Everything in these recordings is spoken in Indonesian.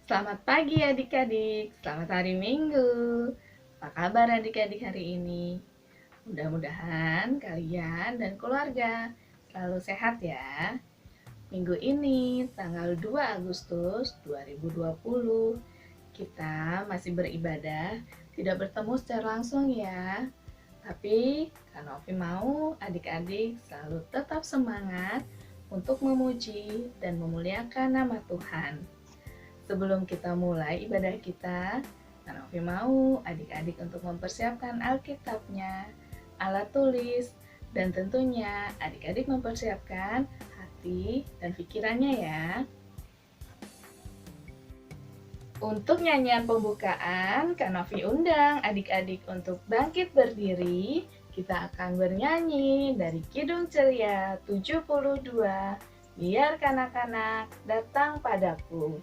Selamat pagi adik-adik, selamat hari Minggu. Apa kabar adik-adik hari ini? Mudah-mudahan kalian dan keluarga selalu sehat ya. Minggu ini, tanggal 2 Agustus 2020, kita masih beribadah, tidak bertemu secara langsung ya. Tapi, Kak Novi mau adik-adik selalu tetap semangat untuk memuji dan memuliakan nama Tuhan. Sebelum kita mulai ibadah kita, Kak Novi mau adik-adik untuk mempersiapkan Alkitabnya, alat tulis, dan tentunya adik-adik mempersiapkan hati dan pikirannya ya. Untuk nyanyian pembukaan, Kak Novi undang adik-adik untuk bangkit berdiri. Kita akan bernyanyi dari Kidung Ceria 72, Biar Kanak-kanak Datang Padaku.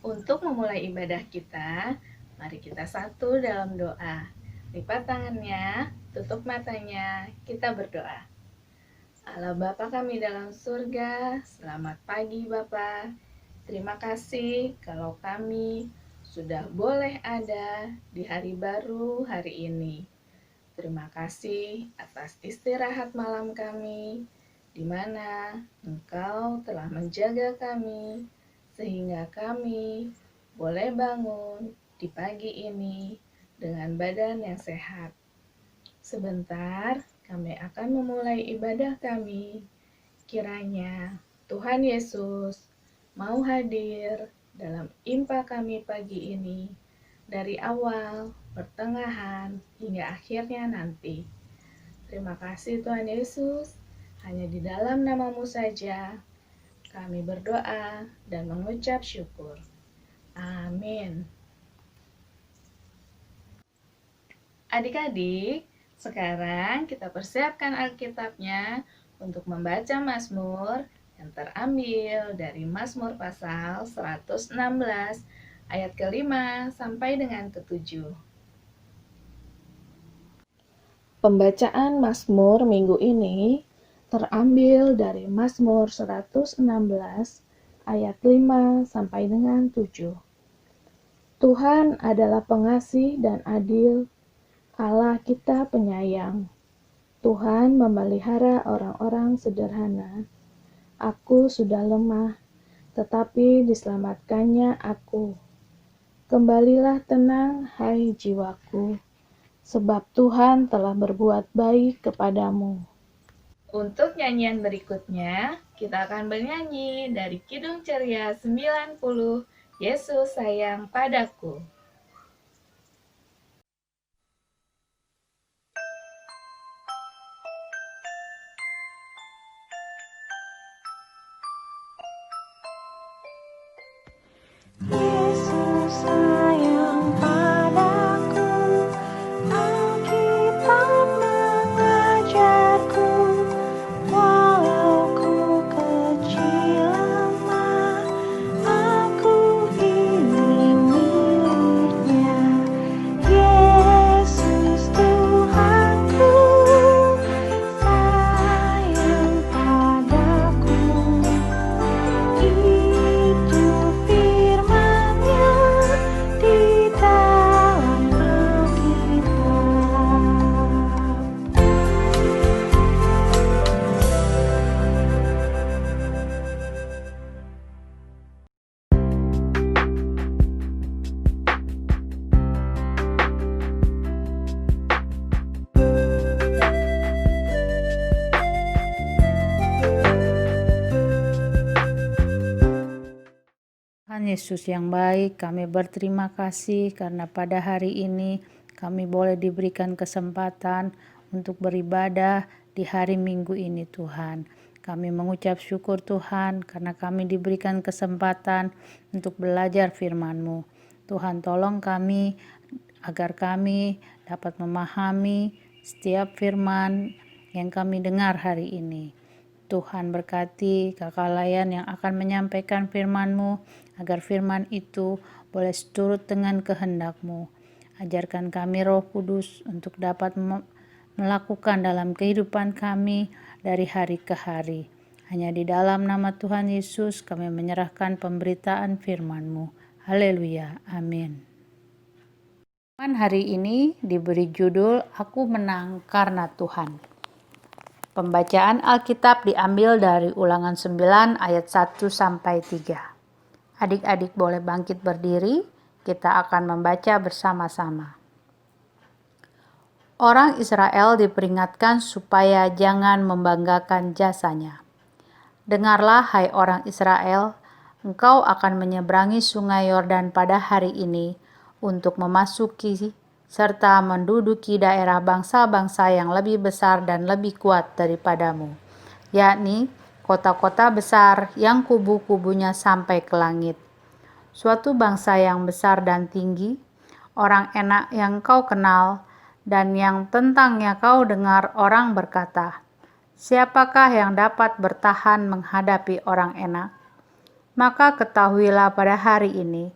Untuk memulai ibadah kita, mari kita satu dalam doa. Lipat tangannya, tutup matanya, kita berdoa. Allah Bapa kami dalam surga, selamat pagi Bapa. Terima kasih kalau kami sudah boleh ada di hari baru hari ini. Terima kasih atas istirahat malam kami, di mana Engkau telah menjaga kami, sehingga kami boleh bangun di pagi ini dengan badan yang sehat. Sebentar, kami akan memulai ibadah kami. Kiranya Tuhan Yesus mau hadir dalam impa kami pagi ini, dari awal, pertengahan, hingga akhirnya nanti. Terima kasih Tuhan Yesus, hanya di dalam nama-Mu saja kami berdoa dan mengucap syukur. Amin. Adik-adik, sekarang kita persiapkan Alkitabnya untuk membaca Mazmur yang terambil dari Mazmur pasal 116 ayat ke-5 sampai dengan ke-7. Pembacaan Mazmur minggu ini terambil dari Mazmur 116 ayat 5 sampai dengan 7. Tuhan adalah pengasih dan adil, Allah kita penyayang. Tuhan memelihara orang-orang sederhana. Aku sudah lemah, tetapi diselamatkannya aku. Kembalilah tenang, hai jiwaku, sebab Tuhan telah berbuat baik kepadamu. Untuk nyanyian berikutnya, kita akan bernyanyi dari Kidung Ceria 90, Yesus Sayang Padaku. Yesus yang baik, kami berterima kasih karena pada hari ini kami boleh diberikan kesempatan untuk beribadah di hari Minggu ini Tuhan. Kami mengucap syukur Tuhan karena kami diberikan kesempatan untuk belajar firman-Mu. Tuhan tolong kami agar kami dapat memahami setiap firman yang kami dengar hari ini. Tuhan berkati Kakak Layan yang akan menyampaikan firman-Mu, agar firman itu boleh seturut dengan kehendak-Mu. Ajarkan kami Roh Kudus untuk dapat melakukan dalam kehidupan kami dari hari ke hari. Hanya di dalam nama Tuhan Yesus kami menyerahkan pemberitaan firman-Mu. Haleluya. Amin. Hari ini diberi judul Aku Menang Karena Tuhan. Pembacaan Alkitab diambil dari Ulangan 9 ayat 1-3. Adik-adik boleh bangkit berdiri, kita akan membaca bersama-sama. Orang Israel diperingatkan supaya jangan membanggakan jasanya. Dengarlah hai orang Israel, engkau akan menyeberangi sungai Yordan pada hari ini untuk memasuki serta menduduki daerah bangsa-bangsa yang lebih besar dan lebih kuat daripadamu, yakni kota-kota besar yang kubu-kubunya sampai ke langit. Suatu bangsa yang besar dan tinggi, orang enak yang kau kenal, dan yang tentangnya kau dengar orang berkata, siapakah yang dapat bertahan menghadapi orang enak? Maka ketahuilah pada hari ini,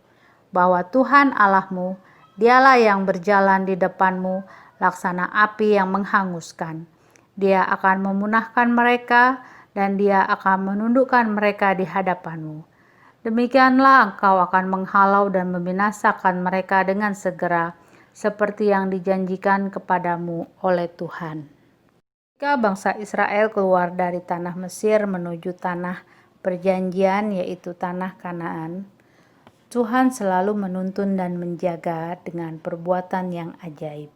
bahwa Tuhan Allahmu, Dialah yang berjalan di depanmu, laksana api yang menghanguskan. Dia akan memunahkan mereka, dan Dia akan menundukkan mereka di hadapanmu. Demikianlah engkau akan menghalau dan membinasakan mereka dengan segera, seperti yang dijanjikan kepadamu oleh Tuhan. Ketika bangsa Israel keluar dari tanah Mesir menuju tanah perjanjian, yaitu tanah Kanaan, Tuhan selalu menuntun dan menjaga dengan perbuatan yang ajaib.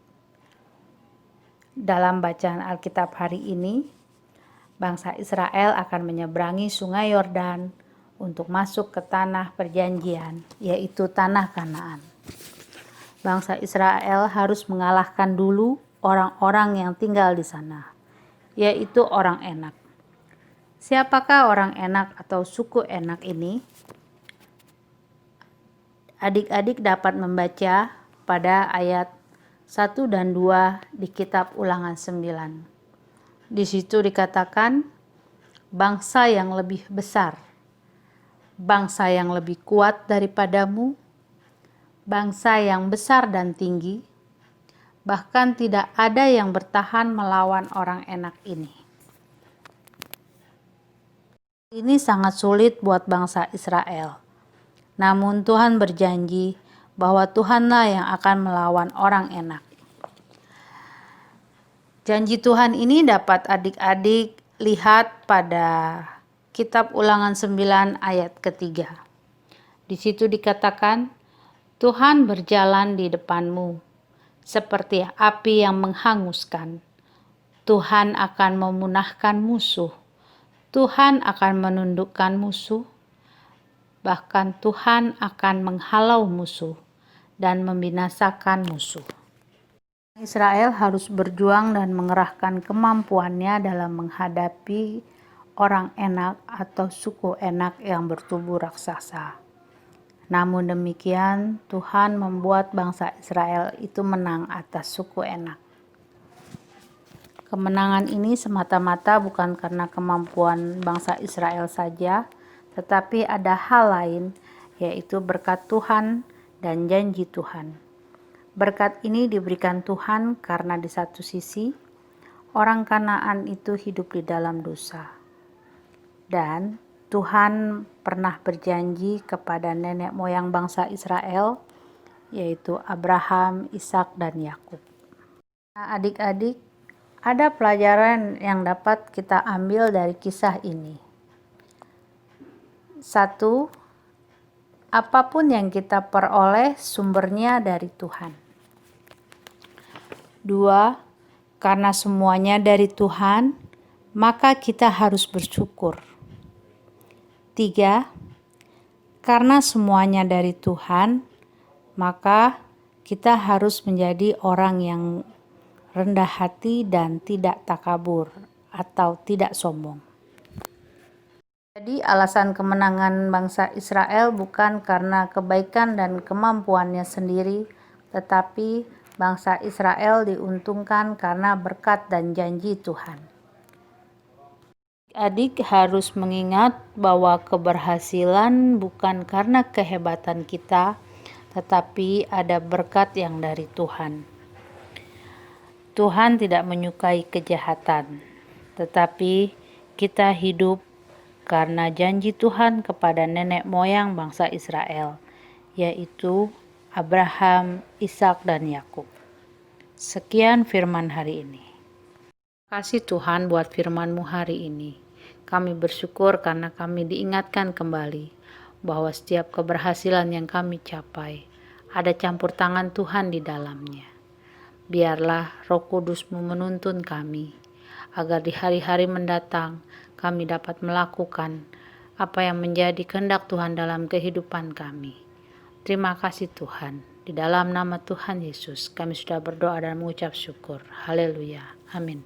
Dalam bacaan Alkitab hari ini, bangsa Israel akan menyeberangi sungai Yordan untuk masuk ke tanah perjanjian, yaitu tanah Kanaan. Bangsa Israel harus mengalahkan dulu orang-orang yang tinggal di sana, yaitu orang Enak. Siapakah orang Enak atau suku Enak ini? Adik-adik dapat membaca pada ayat 1 dan 2 di kitab Ulangan 9. Di situ dikatakan, bangsa yang lebih besar, bangsa yang lebih kuat daripadamu, bangsa yang besar dan tinggi, bahkan tidak ada yang bertahan melawan orang Enak ini. Ini sangat sulit buat bangsa Israel. Namun Tuhan berjanji bahwa Tuhanlah yang akan melawan orang Enak. Janji Tuhan ini dapat adik-adik lihat pada kitab Ulangan 9 ayat ketiga. Di situ dikatakan, Tuhan berjalan di depanmu seperti api yang menghanguskan. Tuhan akan memunahkan musuh. Tuhan akan menundukkan musuh. Bahkan Tuhan akan menghalau musuh dan membinasakan musuh. Israel harus berjuang dan mengerahkan kemampuannya dalam menghadapi orang Enak atau suku Enak yang bertubuh raksasa. Namun demikian, Tuhan membuat bangsa Israel itu menang atas suku Enak. Kemenangan ini semata-mata bukan karena kemampuan bangsa Israel saja, tetapi ada hal lain, yaitu berkat Tuhan dan janji Tuhan. Berkat ini diberikan Tuhan karena di satu sisi, orang Kanaan itu hidup di dalam dosa. Dan Tuhan pernah berjanji kepada nenek moyang bangsa Israel, yaitu Abraham, Ishak, dan Yakub. Nah, adik-adik, ada pelajaran yang dapat kita ambil dari kisah ini. 1. Apapun yang kita peroleh sumbernya dari Tuhan. 2. Karena semuanya dari Tuhan, maka kita harus bersyukur. 3. Karena semuanya dari Tuhan, maka kita harus menjadi orang yang rendah hati dan tidak takabur atau tidak sombong. Jadi alasan kemenangan bangsa Israel bukan karena kebaikan dan kemampuannya sendiri, tetapi bangsa Israel diuntungkan karena berkat dan janji Tuhan. Adik harus mengingat bahwa keberhasilan bukan karena kehebatan kita, tetapi ada berkat yang dari Tuhan. Tuhan tidak menyukai kejahatan, tetapi kita hidup karena janji Tuhan kepada nenek moyang bangsa Israel, yaitu Abraham, Ishak, dan Yakub. Sekian firman hari ini. Terima kasih Tuhan buat firman-Mu hari ini. Kami bersyukur karena kami diingatkan kembali bahwa setiap keberhasilan yang kami capai ada campur tangan Tuhan di dalamnya. Biarlah Roh Kudus-Mu menuntun kami agar di hari-hari mendatang kami dapat melakukan apa yang menjadi kehendak Tuhan dalam kehidupan kami. Terima kasih Tuhan. Di dalam nama Tuhan Yesus kami sudah berdoa dan mengucap syukur. Haleluya. Amin.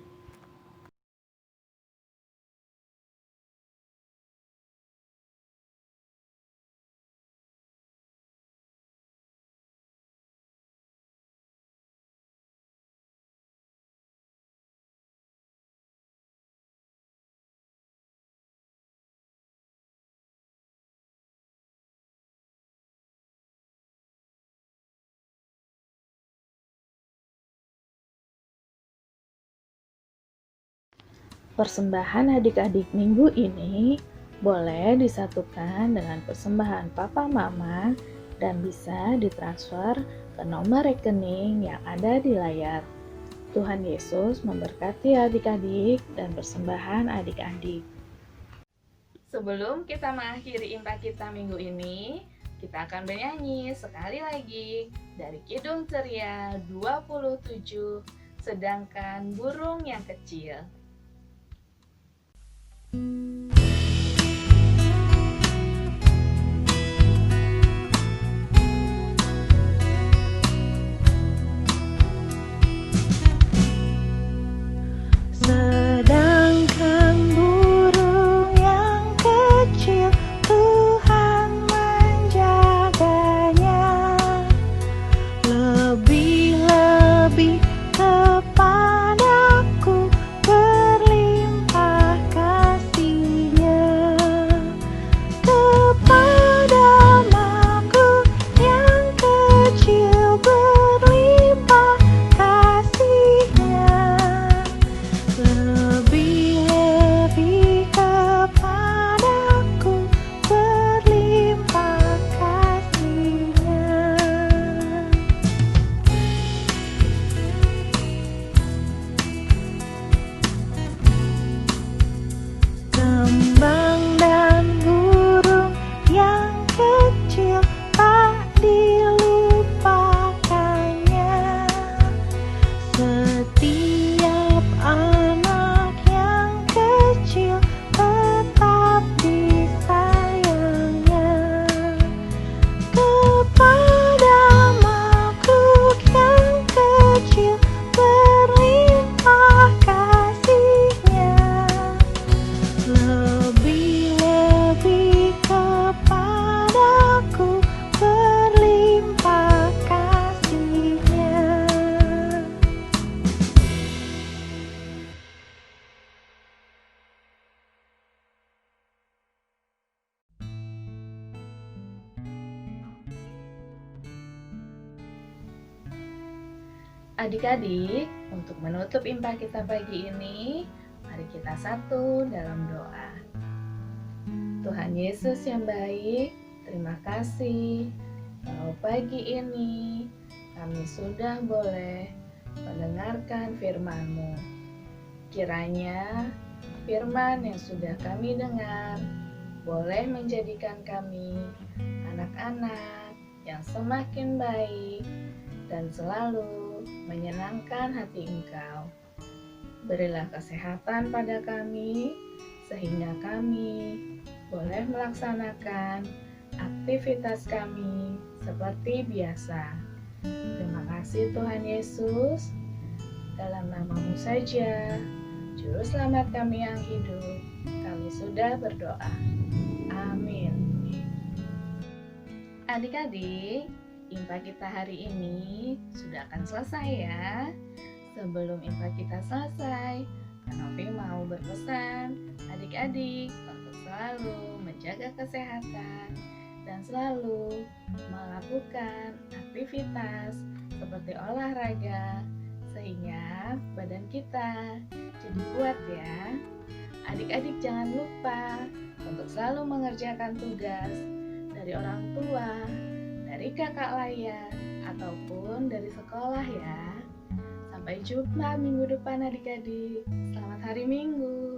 Persembahan adik-adik minggu ini boleh disatukan dengan persembahan papa mama dan bisa ditransfer ke nomor rekening yang ada di layar. Tuhan Yesus memberkati adik-adik dan persembahan adik-adik. Sebelum kita mengakhiri impak kita minggu ini, kita akan bernyanyi sekali lagi dari Kidung Ceria 27, sedangkan burung yang kecil. Sedangkan burung yang kecil Tuhan menjaganya, lebih-lebih kepadaku berlimpah kasih-Nya. Kepada makhluk yang kecil berlimpah kasih-Nya, lebih-lebih kepadaku berlimpah kasih-Nya. Kembang dan burung yang kecil tak dilupakannya. Setiap anak yang kecil tetap disayangnya. Kepada makhluk yang kecil berlimpah kasih-Nya, lebih-lebih kepadaku berlimpah kasih-Nya. Adik-adik, untuk menutup impak kita pagi ini, mari kita satu dalam doa. Tuhan Yesus yang baik, terima kasih kalau pagi ini kami sudah boleh mendengarkan firman-Mu. Kiranya firman yang sudah kami dengar boleh menjadikan kami anak-anak yang semakin baik dan selalu menyenangkan hati Engkau. Berilah kesehatan pada kami, sehingga kami boleh melaksanakan aktivitas kami seperti biasa. Terima kasih Tuhan Yesus. Dalam nama-Mu saja, Juru Selamat kami yang hidup, kami sudah berdoa. Amin. Adik-adik, IMPA kita hari ini sudah akan selesai ya. Sebelum IMPA kita selesai, Kak Novi mau berpesan adik-adik untuk selalu menjaga kesehatan dan selalu melakukan aktivitas seperti olahraga sehingga badan kita jadi kuat ya. Adik-adik jangan lupa untuk selalu mengerjakan tugas dari orang tua, dari kakak layan, ataupun dari sekolah ya. Sampai jumpa minggu depan adik-adik. Selamat hari Minggu.